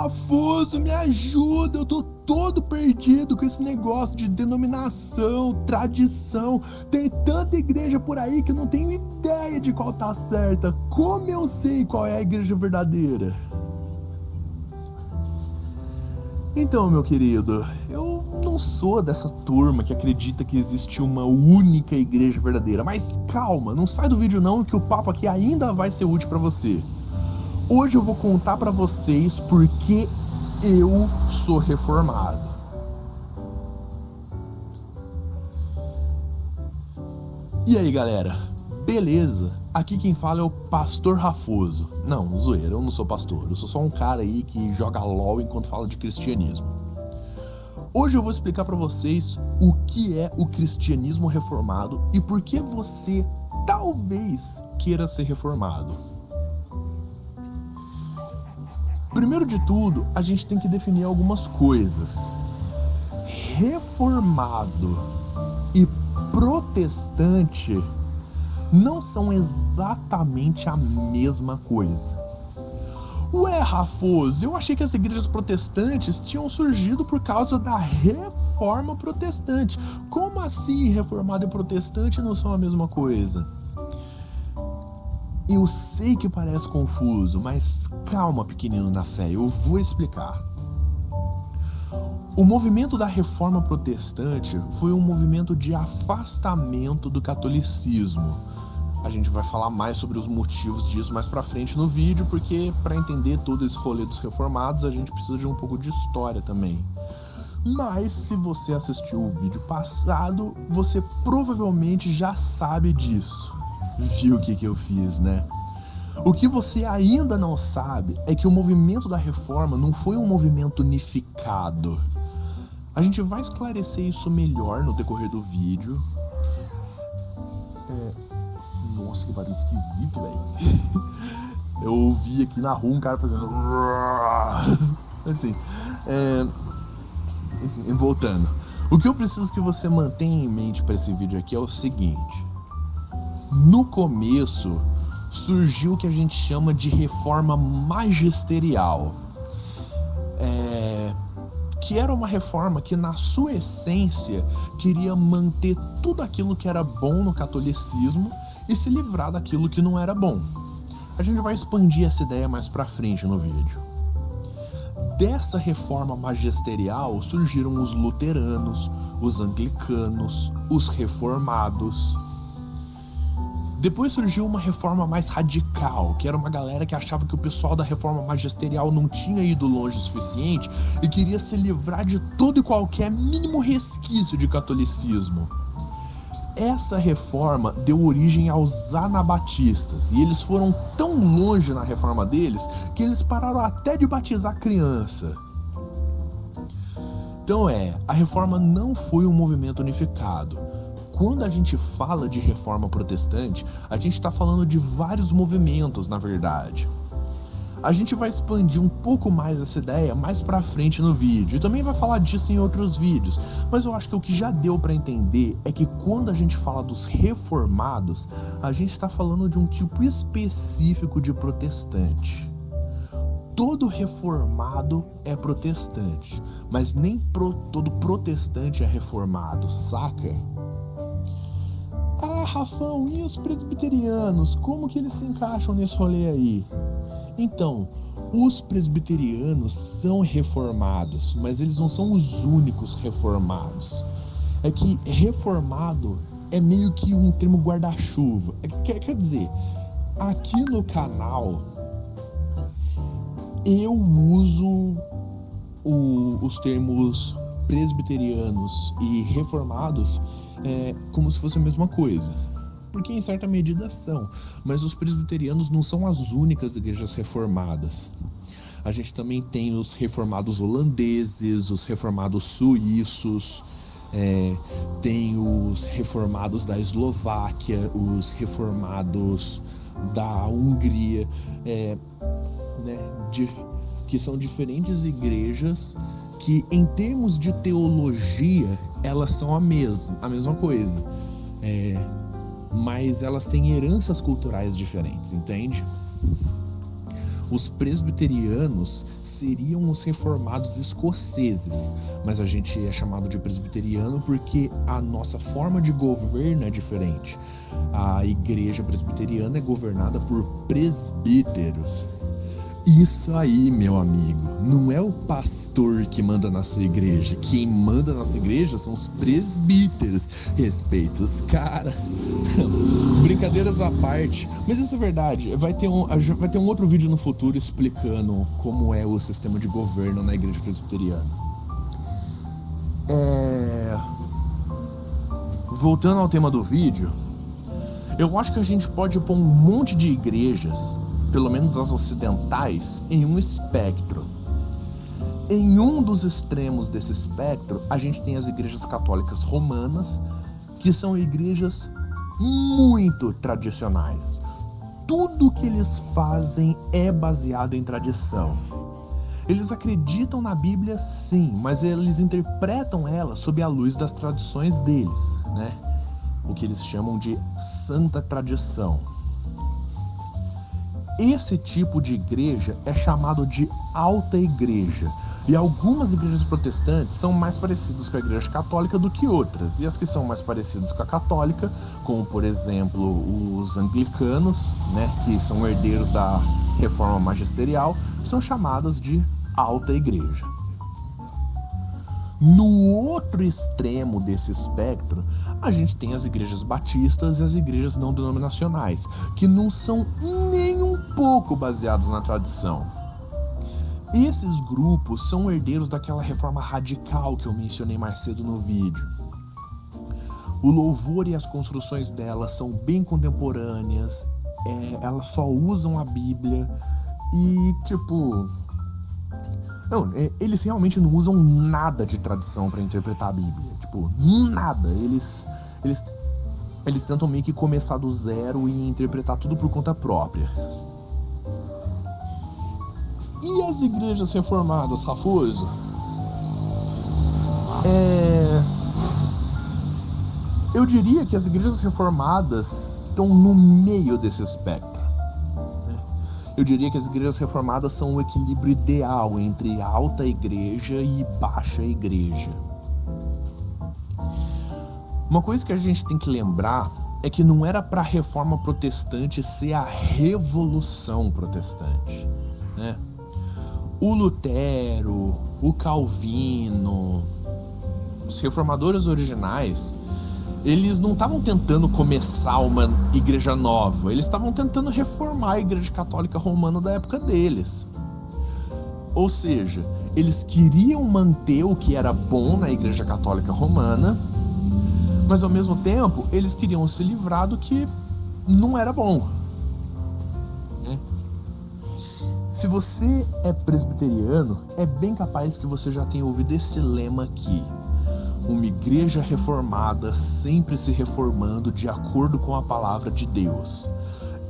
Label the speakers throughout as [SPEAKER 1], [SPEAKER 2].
[SPEAKER 1] Rafoso, me ajuda, eu tô todo perdido com esse negócio de denominação, tradição. Tem tanta igreja por aí que eu não tenho ideia de qual tá certa. Como eu sei qual é a igreja verdadeira? Então, meu querido, eu não sou dessa turma que acredita que existe uma única igreja verdadeira. Mas calma, não sai do vídeo não, que o papo aqui ainda vai ser útil pra você. Hoje eu vou contar pra vocês por que eu sou reformado. E aí, galera? Beleza? Aqui quem fala é o Pastor Rafoso. Não, zoeira, eu não sou pastor. Eu sou só um cara aí que joga LOL enquanto fala de cristianismo. Hoje eu vou explicar pra vocês o que é o cristianismo reformado e por que você talvez queira ser reformado. Primeiro de tudo, a gente tem que definir algumas coisas. Reformado e protestante não são exatamente a mesma coisa. Ué, Rafoso, eu achei que as igrejas protestantes tinham surgido por causa da reforma protestante. Como assim reformado e protestante não são a mesma coisa? Eu sei que parece confuso, mas calma, pequenino na fé, eu vou explicar. O movimento da reforma protestante foi um movimento de afastamento do catolicismo. A gente vai falar mais sobre os motivos disso mais pra frente no vídeo, porque para entender todo esse rolê dos reformados, a gente precisa de um pouco de história também. Mas se você assistiu o vídeo passado, você provavelmente já sabe disso. Viu o que eu fiz, né? O que você ainda não sabe é que o movimento da reforma não foi um movimento unificado. A gente vai esclarecer isso melhor no decorrer do vídeo. Nossa, que barulho esquisito, velho. Eu ouvi aqui na rua um cara fazendo... Assim, voltando. O que eu preciso que você mantenha em mente para esse vídeo aqui é o seguinte. No começo, surgiu o que a gente chama de reforma magisterial. Que era uma reforma que, na sua essência, queria manter tudo aquilo que era bom no catolicismo e se livrar daquilo que não era bom. A gente vai expandir essa ideia mais pra frente no vídeo. Dessa reforma magisterial surgiram os luteranos, os anglicanos, os reformados. Depois surgiu uma reforma mais radical, que era uma galera que achava que o pessoal da reforma magisterial não tinha ido longe o suficiente e queria se livrar de todo e qualquer mínimo resquício de catolicismo. Essa reforma deu origem aos anabatistas, e eles foram tão longe na reforma deles que eles pararam até de batizar criança. Então a reforma não foi um movimento unificado. Quando a gente fala de reforma protestante, a gente está falando de vários movimentos, na verdade. A gente vai expandir um pouco mais essa ideia mais pra frente no vídeo, e também vai falar disso em outros vídeos, mas eu acho que o que já deu pra entender é que quando a gente fala dos reformados, a gente está falando de um tipo específico de protestante. Todo reformado é protestante, mas nem todo protestante é reformado, saca? Ah, Rafão, e os presbiterianos? Como que eles se encaixam nesse rolê aí? Então, os presbiterianos são reformados, mas eles não são os únicos reformados. É que reformado é meio que um termo guarda-chuva. Quer dizer, aqui no canal eu uso os termos presbiterianos e reformados como se fosse a mesma coisa, porque em certa medida são, mas os presbiterianos não são as únicas igrejas reformadas. A gente também tem os reformados holandeses, os reformados suíços, tem os reformados da Eslováquia, os reformados da Hungria, que são diferentes igrejas que, em termos de teologia, elas são a mesma coisa, mas elas têm heranças culturais diferentes, entende? Os presbiterianos seriam os reformados escoceses, mas a gente é chamado de presbiteriano porque a nossa forma de governo é diferente. A igreja presbiteriana é governada por presbíteros. Isso aí, meu amigo, não é o pastor que manda na sua igreja. Quem manda na sua igreja são os presbíteros. Respeita os caras. Brincadeiras à parte, mas isso é verdade. Vai ter um outro vídeo no futuro explicando como é o sistema de governo na igreja presbiteriana. Voltando ao tema do vídeo, eu acho que a gente pode pôr um monte de igrejas, pelo menos as ocidentais, em um espectro. Em um dos extremos desse espectro, a gente tem as igrejas católicas romanas, que são igrejas muito tradicionais. Tudo que eles fazem é baseado em tradição. Eles acreditam na Bíblia, sim, mas eles interpretam ela sob a luz das tradições deles, né? O que eles chamam de santa tradição. Esse tipo de igreja é chamado de alta igreja. E algumas igrejas protestantes são mais parecidas com a igreja católica do que outras. E as que são mais parecidas com a católica, como por exemplo os anglicanos, né, que são herdeiros da reforma magisterial, são chamadas de alta igreja. No outro extremo desse espectro, a gente tem as igrejas batistas e as igrejas não denominacionais, que não são nem um pouco baseados na tradição. Esses grupos são herdeiros daquela reforma radical que eu mencionei mais cedo no vídeo. O louvor e as construções delas são bem contemporâneas, elas só usam a Bíblia e, eles realmente não usam nada de tradição para interpretar a Bíblia. Nada. Eles tentam meio que começar do zero e interpretar tudo por conta própria. E as igrejas reformadas, Rafuso? Eu diria que as igrejas reformadas estão no meio desse espectro. Eu diria que as igrejas reformadas são o equilíbrio ideal entre alta igreja e baixa igreja. Uma coisa que a gente tem que lembrar é que não era para a reforma protestante ser a revolução protestante, né? O Lutero, o Calvino, os reformadores originais, eles não estavam tentando começar uma igreja nova, eles estavam tentando reformar a igreja católica romana da época deles. Ou seja, eles queriam manter o que era bom na igreja católica romana, mas ao mesmo tempo eles queriam se livrar do que não era bom. Se você é presbiteriano, é bem capaz que você já tenha ouvido esse lema aqui: uma igreja reformada sempre se reformando de acordo com a palavra de Deus.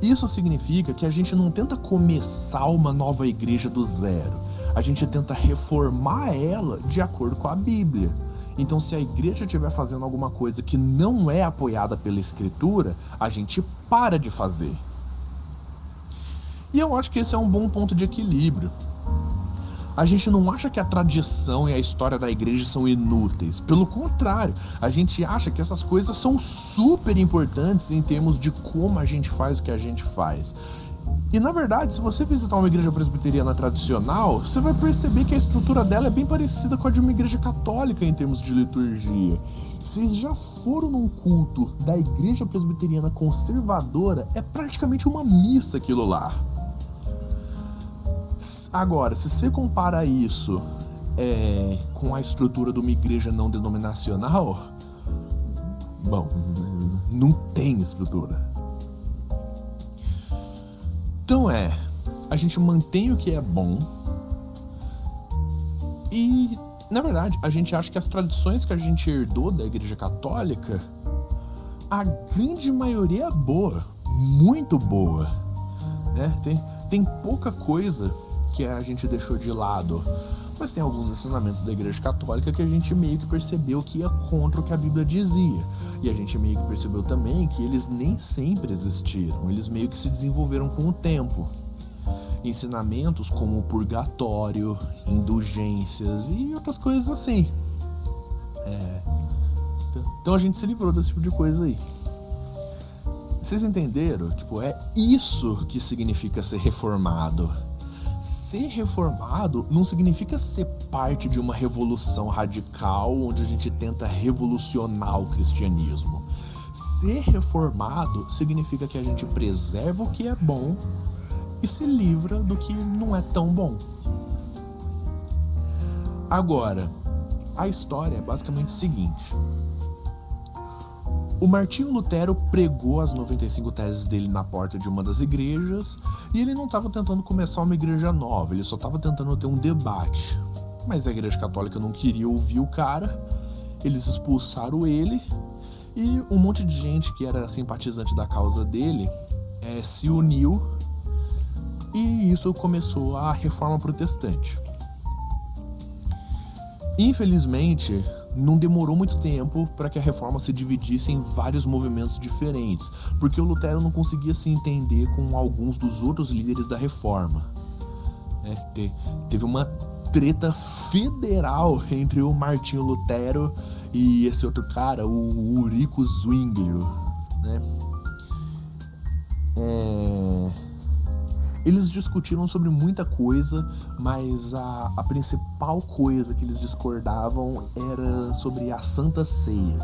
[SPEAKER 1] Isso significa que a gente não tenta começar uma nova igreja do zero, a gente tenta reformar ela de acordo com a Bíblia. Então, se a igreja estiver fazendo alguma coisa que não é apoiada pela Escritura, a gente para de fazer. E eu acho que esse é um bom ponto de equilíbrio. A gente não acha que a tradição e a história da igreja são inúteis. Pelo contrário, a gente acha que essas coisas são super importantes em termos de como a gente faz o que a gente faz. E na verdade, se você visitar uma igreja presbiteriana tradicional, você vai perceber que a estrutura dela é bem parecida com a de uma igreja católica em termos de liturgia. Vocês já foram num culto da igreja presbiteriana conservadora, é praticamente uma missa aquilo lá. Agora, se você compara isso com a estrutura de uma igreja não denominacional, bom, não tem estrutura. Então a gente mantém o que é bom e, na verdade, a gente acha que as tradições que a gente herdou da igreja católica, a grande maioria é boa, muito boa, né? Tem pouca coisa que a gente deixou de lado, mas tem alguns ensinamentos da igreja católica que a gente meio que percebeu que ia contra o que a Bíblia dizia, e a gente meio que percebeu também que eles nem sempre existiram, eles meio que se desenvolveram com o tempo. ensinamentos como o purgatório, indulgências e outras coisas assim. Então a gente se livrou desse tipo de coisa aí. Vocês entenderam? Tipo, é isso que significa ser reformado. Ser reformado não significa ser parte de uma revolução radical onde a gente tenta revolucionar o cristianismo. Ser reformado significa que a gente preserva o que é bom e se livra do que não é tão bom. Agora, a história é basicamente o seguinte. O Martinho Lutero pregou as 95 teses dele na porta de uma das igrejas e ele não estava tentando começar uma igreja nova, ele só estava tentando ter um debate. Mas a igreja católica não queria ouvir o cara, eles expulsaram ele e um monte de gente que era simpatizante da causa dele se uniu e isso começou a Reforma Protestante. Infelizmente, não demorou muito tempo para que a Reforma se dividisse em vários movimentos diferentes, porque o Lutero não conseguia se entender com alguns dos outros líderes da Reforma. Teve uma treta federal entre o Martinho Lutero e esse outro cara, o Ulrico Zwinglio, né? Eles discutiram sobre muita coisa, mas a principal coisa que eles discordavam era sobre a Santa Ceia.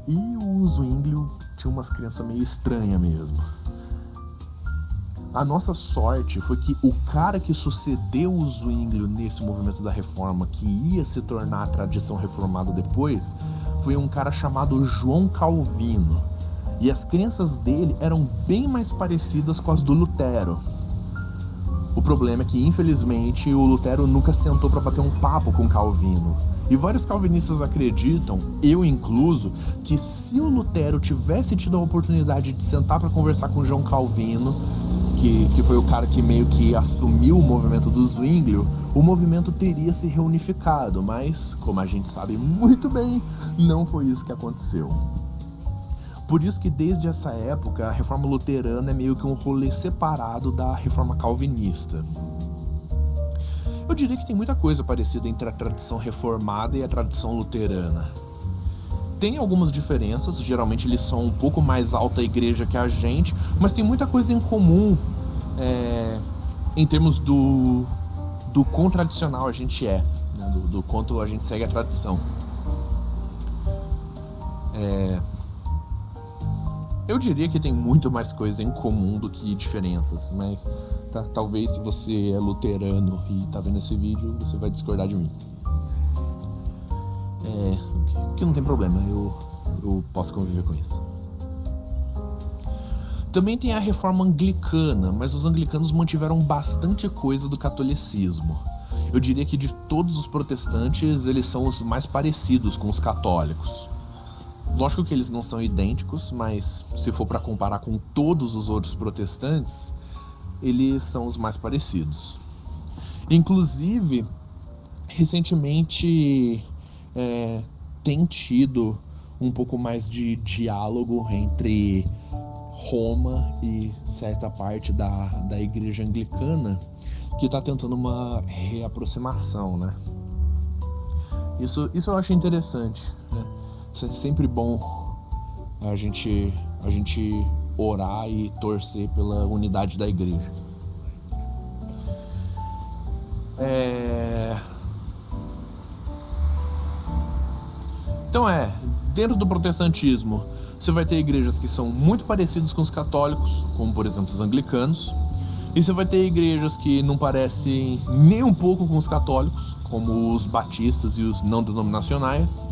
[SPEAKER 1] E o Zwinglio tinha umas crenças meio estranhas mesmo. A nossa sorte foi que o cara que sucedeu o Zwinglio nesse movimento da Reforma, que ia se tornar a tradição reformada depois, foi um cara chamado João Calvino. E as crenças dele eram bem mais parecidas com as do Lutero. O problema é que, infelizmente, o Lutero nunca sentou para bater um papo com Calvino. E vários calvinistas acreditam, eu incluso, que se o Lutero tivesse tido a oportunidade de sentar para conversar com João Calvino, que foi o cara que meio que assumiu o movimento do Zwinglio, o movimento teria se reunificado. Mas, como a gente sabe muito bem, não foi isso que aconteceu. Por isso que desde essa época a Reforma Luterana é meio que um rolê separado da Reforma Calvinista. Eu diria que tem muita coisa parecida entre a tradição reformada e a tradição luterana. Tem algumas diferenças, geralmente eles são um pouco mais alta igreja que a gente, mas tem muita coisa em comum em termos do quão tradicional a gente é, né? do quanto a gente segue a tradição. Eu diria que tem muito mais coisa em comum do que diferenças, mas talvez se você é luterano e tá vendo esse vídeo, você vai discordar de mim. Que não tem problema, eu posso conviver com isso. Também tem a Reforma Anglicana, mas os anglicanos mantiveram bastante coisa do catolicismo. Eu diria que de todos os protestantes, eles são os mais parecidos com os católicos. Lógico que eles não são idênticos, mas se for para comparar com todos os outros protestantes, eles são os mais parecidos. Inclusive, recentemente tem tido um pouco mais de diálogo entre Roma e certa parte da igreja anglicana que está tentando uma reaproximação, né? Isso eu acho interessante, né? É sempre bom a gente orar e torcer pela unidade da igreja. Então dentro do protestantismo, você vai ter igrejas que são muito parecidas com os católicos, como por exemplo os anglicanos, e você vai ter igrejas que não parecem nem um pouco com os católicos, como os batistas e os não denominacionais,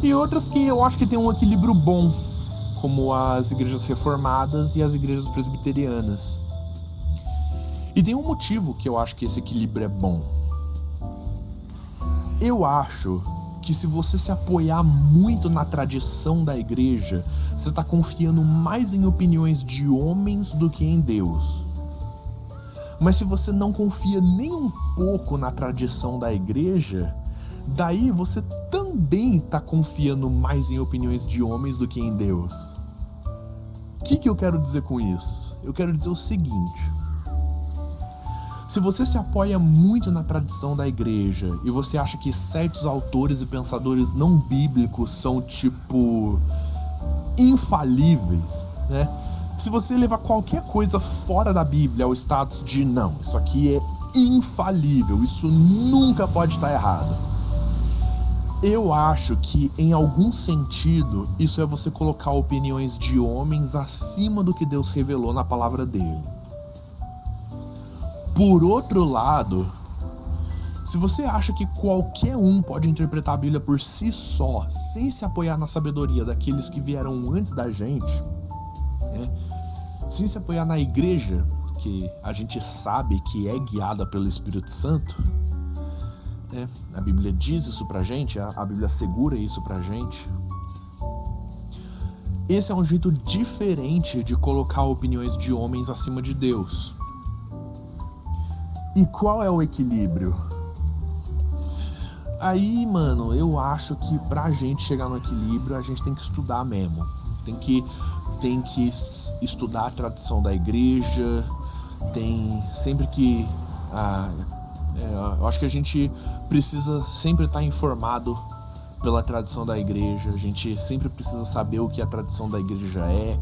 [SPEAKER 1] e outras que eu acho que tem um equilíbrio bom, como as igrejas reformadas e as igrejas presbiterianas. E tem um motivo que eu acho que esse equilíbrio é bom. Eu acho que se você se apoiar muito na tradição da igreja, você está confiando mais em opiniões de homens do que em Deus. Mas se você não confia nem um pouco na tradição da igreja, daí você também está confiando mais em opiniões de homens do que em Deus. O que eu quero dizer com isso? Eu quero dizer o seguinte: Se você se apoia muito na tradição da igreja e você acha que certos autores e pensadores não bíblicos são, tipo, infalíveis, né? Se você levar qualquer coisa fora da Bíblia ao status de não, isso aqui é infalível, isso nunca pode estar errado. Eu acho que, em algum sentido, isso é você colocar opiniões de homens acima do que Deus revelou na palavra dele. Por outro lado, se você acha que qualquer um pode interpretar a Bíblia por si só, sem se apoiar na sabedoria daqueles que vieram antes da gente, né? Sem se apoiar na igreja, que a gente sabe que é guiada pelo Espírito Santo, né? A Bíblia diz isso pra gente, a Bíblia assegura isso pra gente. Esse é um jeito diferente de colocar opiniões de homens acima de Deus. E qual é o equilíbrio? Aí, mano, eu acho que pra gente chegar no equilíbrio, a gente tem que estudar mesmo. Tem que estudar a tradição da igreja, sempre que... eu acho que a gente precisa sempre estar informado pela tradição da igreja, a gente sempre precisa saber o que a tradição da igreja é,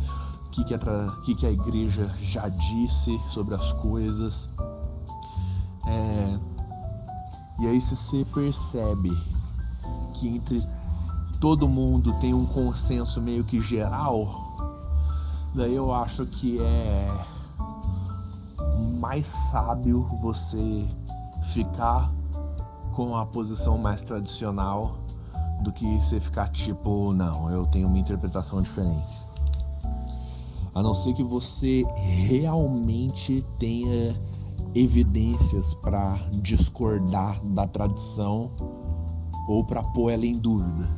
[SPEAKER 1] o que a igreja já disse sobre as coisas. E aí se você percebe que entre todo mundo tem um consenso meio que geral, daí eu acho que é mais sábio você ficar com a posição mais tradicional do que você ficar tipo, não, eu tenho uma interpretação diferente. A não ser que você realmente tenha evidências para discordar da tradição ou para pôr ela em dúvida.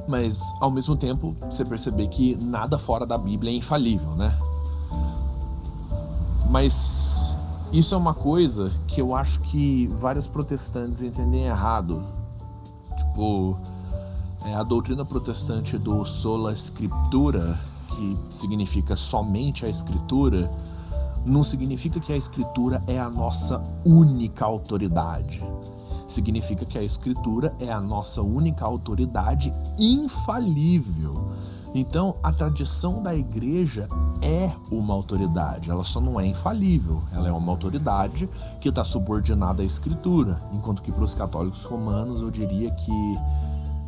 [SPEAKER 1] Mas ao mesmo tempo você perceber que nada fora da Bíblia é infalível, né? Mas isso é uma coisa que eu acho que vários protestantes entendem errado. Tipo, a doutrina protestante do sola scriptura, que significa somente a escritura, não significa que a escritura é a nossa única autoridade. Significa que a escritura é a nossa única autoridade infalível. Então, a tradição da igreja é uma autoridade, ela só não é infalível. Ela é uma autoridade que está subordinada à escritura, enquanto que para os católicos romanos eu diria que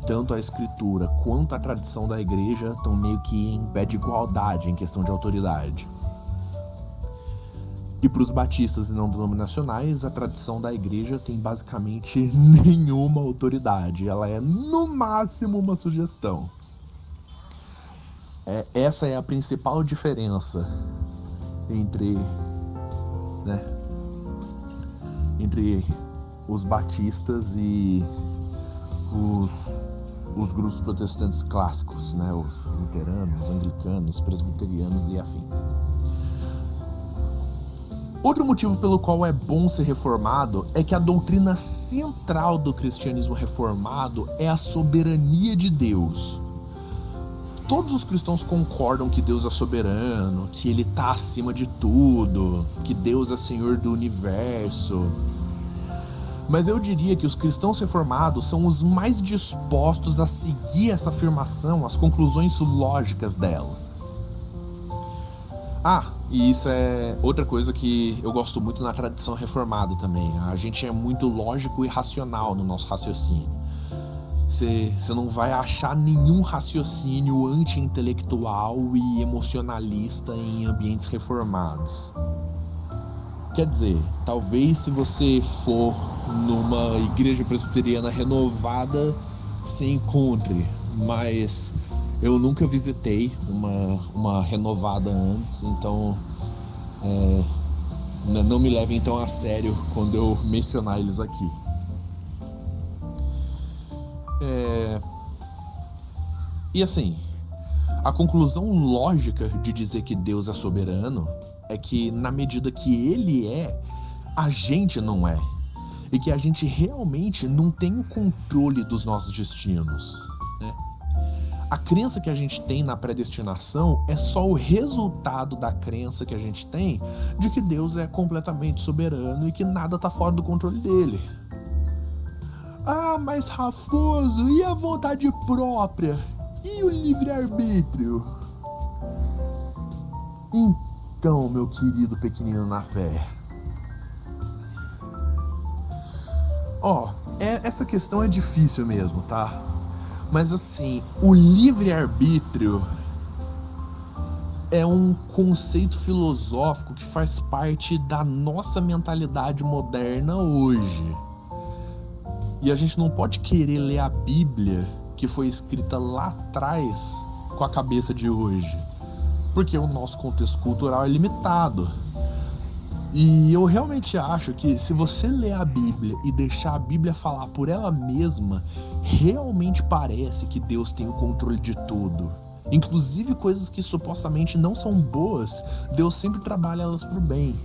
[SPEAKER 1] tanto a escritura quanto a tradição da igreja estão meio que em pé de igualdade em questão de autoridade. E para os batistas e não denominacionais, a tradição da igreja tem basicamente nenhuma autoridade. Ela é, no máximo, uma sugestão. Essa é a principal diferença entre os batistas e os grupos protestantes clássicos, né? Os luteranos, anglicanos, presbiterianos e afins. Outro motivo pelo qual é bom ser reformado é que a doutrina central do cristianismo reformado é a soberania de Deus. Todos os cristãos concordam que Deus é soberano, que Ele está acima de tudo, que Deus é Senhor do universo. Mas eu diria que os cristãos reformados são os mais dispostos a seguir essa afirmação, as conclusões lógicas dela. E isso é outra coisa que eu gosto muito na tradição reformada também. A gente é muito lógico e racional no nosso raciocínio. Você não vai achar nenhum raciocínio anti-intelectual e emocionalista em ambientes reformados. Quer dizer, talvez se você for numa igreja presbiteriana renovada, você encontre, mas eu nunca visitei uma renovada antes, então não me levem tão a sério quando eu mencionar eles aqui. E assim, a conclusão lógica de dizer que Deus é soberano é que na medida que Ele é, a gente não é. E que a gente realmente não tem o controle dos nossos destinos, né? A crença que a gente tem na predestinação é só o resultado da crença que a gente tem de que Deus é completamente soberano e que nada está fora do controle dele. Ah, mas Rafoso, e a vontade própria? E o livre-arbítrio? Então, meu querido pequenino na fé, essa questão é difícil mesmo, tá? Mas assim, o livre-arbítrio é um conceito filosófico que faz parte da nossa mentalidade moderna hoje. E a gente não pode querer ler a Bíblia, que foi escrita lá atrás, com a cabeça de hoje. Porque o nosso contexto cultural é limitado. E eu realmente acho que se você ler a Bíblia e deixar a Bíblia falar por ela mesma, realmente parece que Deus tem o controle de tudo. Inclusive coisas que supostamente não são boas, Deus sempre trabalha elas pro bem.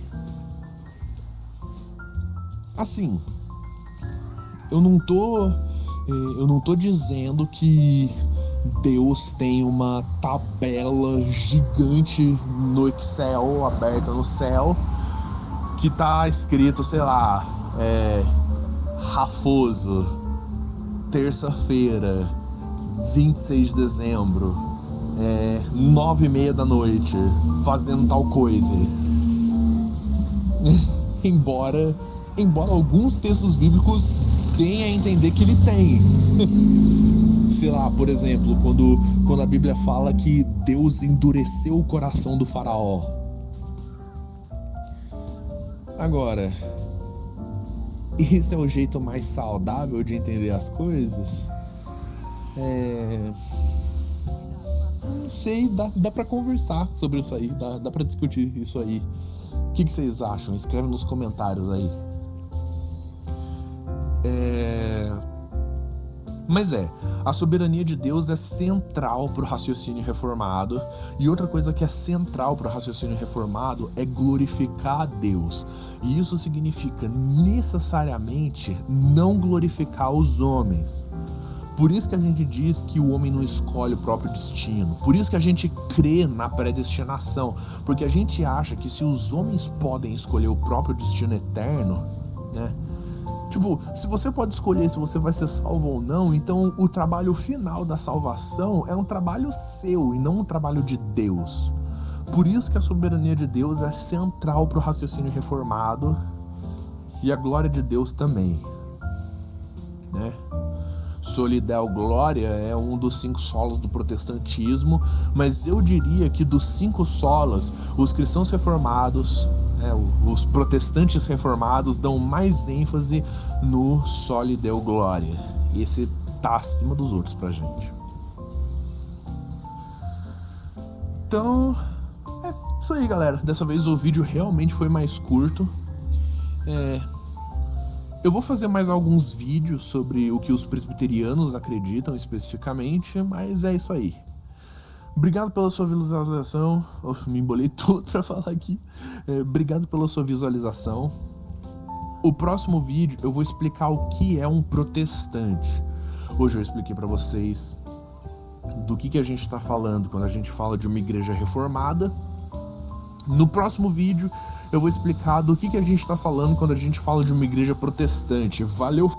[SPEAKER 1] Assim, eu não tô dizendo que Deus tem uma tabela gigante no Excel, aberta no céu, que tá escrito, sei lá, Rafoso, terça-feira, 26 de dezembro, 9h30 da noite, fazendo tal coisa. embora alguns textos bíblicos deem a entender que ele tem. Sei lá, por exemplo, quando a Bíblia fala que Deus endureceu o coração do faraó. Agora, esse é o jeito mais saudável de entender as coisas? Não sei, dá pra conversar sobre isso aí, dá pra discutir isso aí. O que vocês acham? Escreve nos comentários aí. Mas a soberania de Deus é central pro raciocínio reformado. E outra coisa que é central pro raciocínio reformado é glorificar a Deus. E isso significa necessariamente não glorificar os homens. Por isso que a gente diz que o homem não escolhe o próprio destino. Por isso que a gente crê na predestinação. Porque a gente acha que se os homens podem escolher o próprio destino eterno, né? Tipo, se você pode escolher se você vai ser salvo ou não, então o trabalho final da salvação é um trabalho seu e não um trabalho de Deus. Por isso que a soberania de Deus é central para o raciocínio reformado e a glória de Deus também, né? Soli Deo Gloria é um dos 5 solas do protestantismo, mas eu diria que dos 5 solas, os cristãos reformados, os protestantes reformados dão mais ênfase no Soli Deo Gloria. Esse tá acima dos outros pra gente. Então, é isso aí, galera. Dessa vez o vídeo realmente foi mais curto. Eu vou fazer mais alguns vídeos sobre o que os presbiterianos acreditam especificamente, mas é isso aí. Obrigado pela sua visualização. Me embolei todo pra falar aqui. Obrigado pela sua visualização. O próximo vídeo eu vou explicar o que é um protestante. Hoje eu expliquei pra vocês do que a gente tá falando quando a gente fala de uma igreja reformada. No próximo vídeo eu vou explicar do que a gente tá falando quando a gente fala de uma igreja protestante. Valeu!